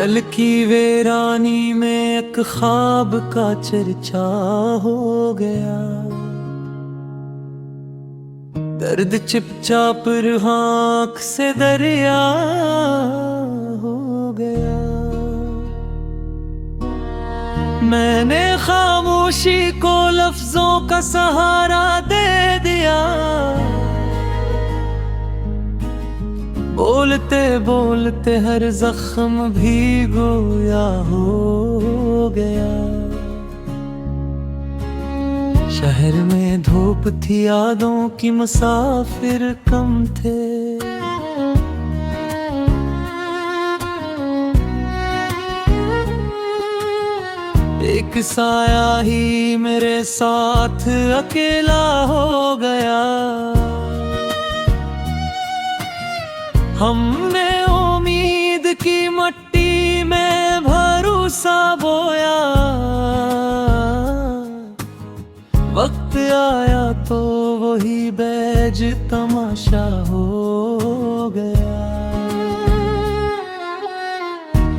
दिल की वीरानी में एक ख्वाब का चर्चा हो गया। दर्द चिपचाप आँख से दरिया हो गया। मैंने खामोशी को लफ्जों का सहारा दे दिया। बोलते बोलते हर जख्म भी गोया हो गया। शहर में धूप थी, यादों की मुसाफिर कम थे। एक साया ही मेरे साथ अकेला हो गया। हमने उम्मीद की मट्टी में भरोसा बोया। वक्त आया तो वही बैज तमाशा हो गया।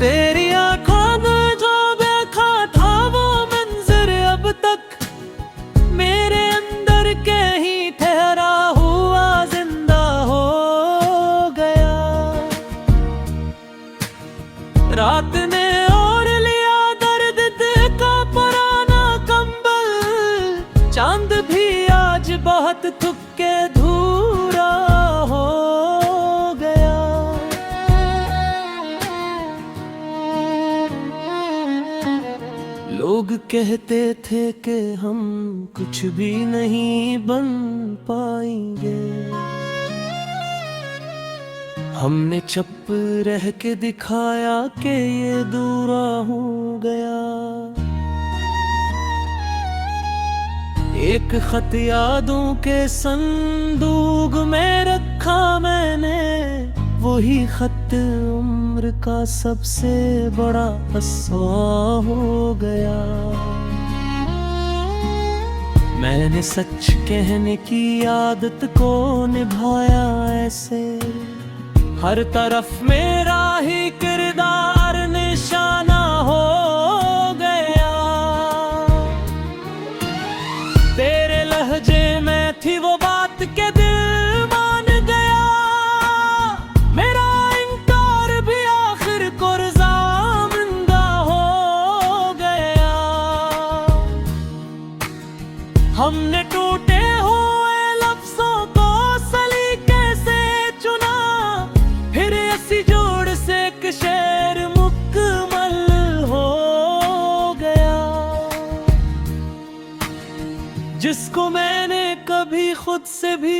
तेरी आंखों में जो देखा था वो मंजर अब तक मेरे अंदर के ही ठहरा हुआ जिंदा हो गया। रात ने ओढ़ लिया दर्द का पुराना कंबल। चांद भी आज बहुत थक के धूरा हो गया। लोग कहते थे कि हम कुछ भी नहीं बन पाएंगे। हमने चुप रह के दिखाया कि ये दूरा हो गया। एक खत यादों के संदूक में रखा मैंने। वही खत उम्र का सबसे बड़ा हिस्सा हो गया। मैंने सच कहने की आदत को निभाया ऐसे। हर तरफ मेरा ही किरदार निशाना हो गया। तेरे लहजे में थी वो बात के दिल मान गया। मेरा इनकार भी आखिर को रज़ामंदा हो गया। हमने टूटे हुए लफ्जों को सलीके से चुना। फिर ऐसी जोड़ से एक शेर मुकम्मल हो गया। जिसको मैंने कभी खुद से भी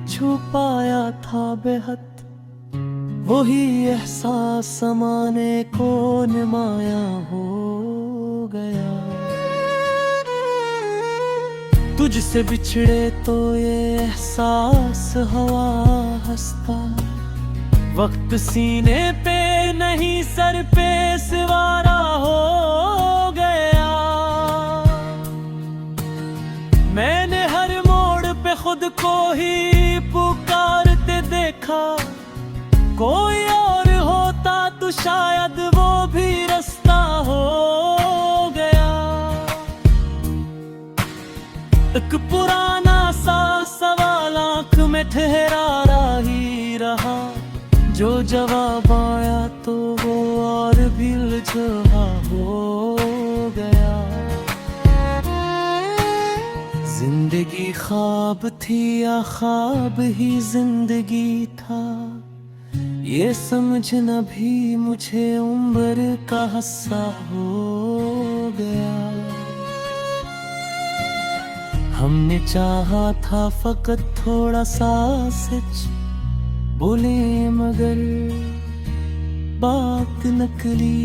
छुपाया था बेहद, वही एहसास समाने को नुमाया हो गया। तुझसे बिछड़े तो ये एहसास हवा हंसता। वक्त सीने पे नहीं सर पे सवारा हो गया। मैंने हर मोड़ पे खुद को ही पुकारते देखा। कोई और होता तो शायद वो भी रास्ता हो गया। एक पुराना सा सवाल आँख में ठहरा ही रहा। जो जवाब आया तो वो और भी उलझा हो गया। जिंदगी ख्वाब थी या ख्वाब ही जिंदगी था, ये समझना भी मुझे उम्र का हिस्सा हो गया। हमने चाहा था फकत थोड़ा सा सच बोले, मगर बात नकली